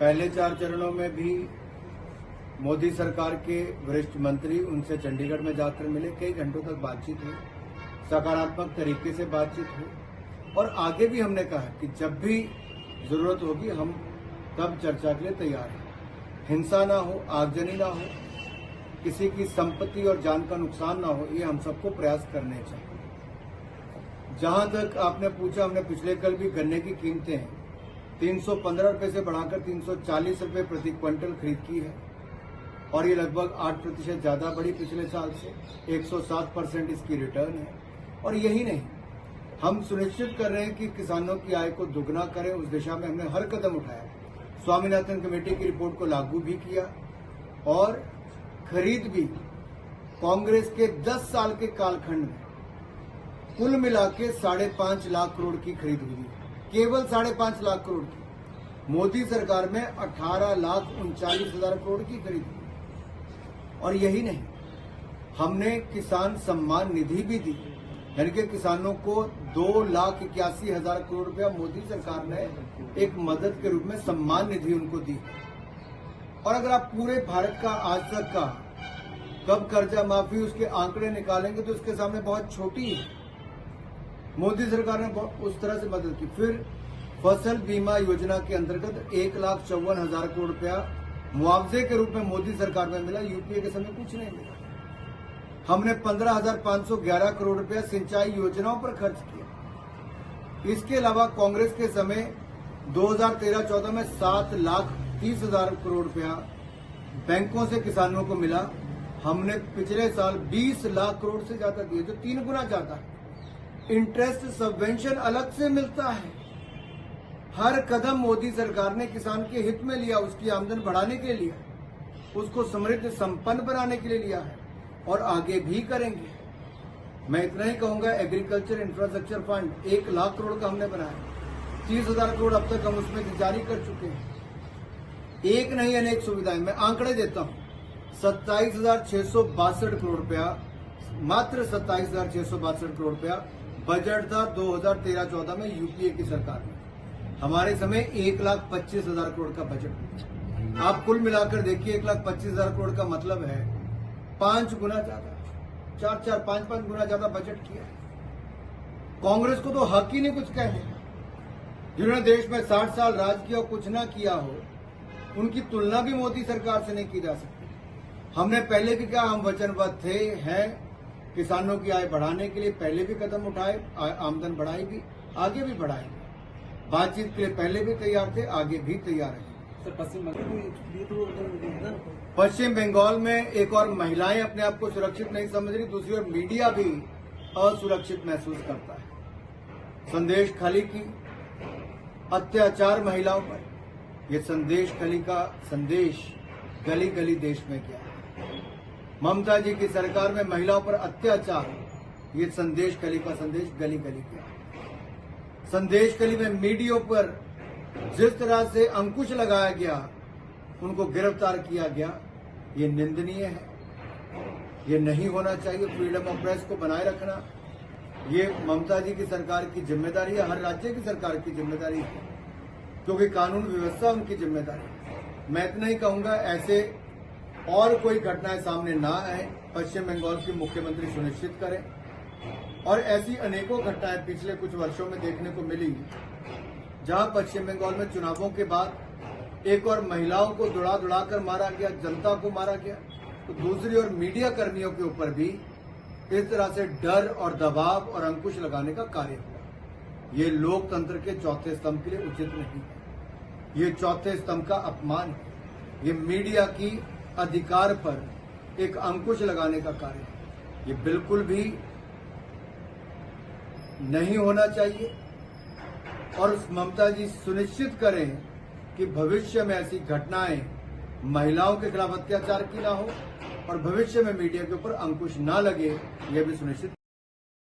पहले 4 चरणों में भी मोदी सरकार के वरिष्ठ मंत्री उनसे चंडीगढ़ में जाकर मिले, कई घंटों तक बातचीत हुई, सकारात्मक तरीके से बातचीत हुई और आगे भी हमने कहा कि जब भी जरूरत होगी हम तब चर्चा के लिए तैयार हैं। हिंसा ना हो, आगजनी ना हो, किसी की संपत्ति और जान का नुकसान ना हो, ये हम सबको प्रयास करने चाहिए। जहां तक आपने पूछा, हमने पिछले कल भी गन्ने की कीमतें 315 रुपए से बढ़ाकर 340 रुपए प्रति क्विंटल खरीद की है और ये लगभग 8% ज्यादा बढ़ी पिछले साल से। 107% इसकी रिटर्न है और यही नहीं, हम सुनिश्चित कर रहे हैं कि किसानों की आय को दुगना करें। उस दिशा में हमने हर कदम उठाया। स्वामीनाथन कमेटी की रिपोर्ट को लागू भी किया और खरीद भी कांग्रेस के 10 साल के कालखंड में कुल मिला के 5.5 लाख करोड़ की खरीद हुई, केवल 5.5 लाख करोड़ की। मोदी सरकार में 18,39,000 करोड़ की खरीद हुई और यही नहीं, हमने किसान सम्मान निधि भी दी, यानी कि किसानों को 2,81,000 करोड़ रुपया मोदी सरकार ने एक मदद के रूप में सम्मान निधि उनको दी। और अगर आप पूरे भारत का आज तक का कब कर्जा माफी उसके आंकड़े निकालेंगे तो उसके सामने बहुत छोटी है। मोदी सरकार ने उस तरह से मदद की। फिर फसल बीमा योजना के अंतर्गत 1,54,000 करोड़ रुपया मुआवजे के रूप में मोदी सरकार में मिला। यूपीए के समय कुछ नहीं मिला। हमने 15,511 करोड़ रुपया सिंचाई योजनाओं पर खर्च किया। इसके अलावा कांग्रेस के समय 2013-14 में 7,30,000 करोड़ रुपया बैंकों से किसानों को मिला। हमने पिछले साल 20 लाख करोड़ से ज्यादा दिए, जो 3 गुना ज्यादा है। इंटरेस्ट सबवेंशन अलग से मिलता है। हर कदम मोदी सरकार ने किसान के हित में लिया, उसकी आमदन बढ़ाने के लिए लिया, उसको समृद्ध संपन्न बनाने के लिए लिया है और आगे भी करेंगे। मैं इतना ही कहूंगा, agriculture infrastructure fund 1 lakh crore का हमने बनाया। 30,000 करोड़ अब तक हम उसमें जारी कर चुके हैं। एक नहीं अनेक सुविधाएं, मैं आंकड़े देता हूं। 27,662 करोड़ रुपया, मात्र 27,662 करोड़ रुपया बजट था 2013-14 में यूपीए की सरकार में। हमारे समय 1,25,000 करोड़ का बजट। आप कुल मिलाकर देखिए, 1,25,000 करोड़ का मतलब है 5 गुना ज्यादा, 4-4, 5-5 गुना ज्यादा बजट किया। कांग्रेस को तो हक ही नहीं कुछ कहने का। जिन्होंने देश में 60 साल राज किया और कुछ ना किया हो, उनकी तुलना भी मोदी सरकार से नहीं की जा सकती। हमने पहले भी कहा, हम वचनबद्ध थे, हैं किसानों की आय बढ़ाने के लिए। पहले भी कदम उठाए, आमदन बढ़ाई भी, आगे भी बढ़ाएंगे। बातचीत के लिए पहले भी तैयार थे, आगे भी तैयार हैं। पश्चिम बंगाल में एक और महिलाएं अपने आप को सुरक्षित नहीं समझ रही, दूसरी ओर मीडिया भी असुरक्षित महसूस करता है। संदेश खली की अत्याचार महिलाओं पर, यह संदेश खली का संदेश गली गली देश में गया। ममता जी की सरकार में महिलाओं पर अत्याचार, ये संदेश खली का संदेश गली गली गया। संदेश खली में मीडिया पर जिस तरह से अंकुश लगाया गया, उनको गिरफ्तार किया गया, ये निंदनीय है। ये नहीं होना चाहिए। फ्रीडम ऑफ प्रेस को बनाए रखना, ये ममता जी की सरकार की जिम्मेदारी है, हर राज्य की सरकार की जिम्मेदारी है, क्योंकि कानून व्यवस्था उनकी जिम्मेदारी है। मैं इतना ही कहूंगा, ऐसे और कोई घटनाएं सामने ना आए, पश्चिम बंगाल की मुख्यमंत्री सुनिश्चित करें। और ऐसी अनेकों घटनाएं पिछले कुछ वर्षों में देखने को मिली, जहां पश्चिम बंगाल में चुनावों के बाद एक और महिलाओं को दुड़ा कर मारा गया, जनता को मारा गया, तो दूसरी ओर मीडिया कर्मियों के ऊपर भी इस तरह से डर और दबाव और अंकुश लगाने का कार्य हुआ। ये लोकतंत्र के चौथे स्तंभ के लिए उचित नहीं है। ये चौथे स्तंभ का अपमान है। ये मीडिया की अधिकार पर एक अंकुश लगाने का कार्य है। ये बिल्कुल भी नहीं होना चाहिए। और ममता जी सुनिश्चित करें कि भविष्य में ऐसी घटनाएं महिलाओं के खिलाफ अत्याचार की ना हो और भविष्य में मीडिया के ऊपर अंकुश ना लगे, यह भी सुनिश्चित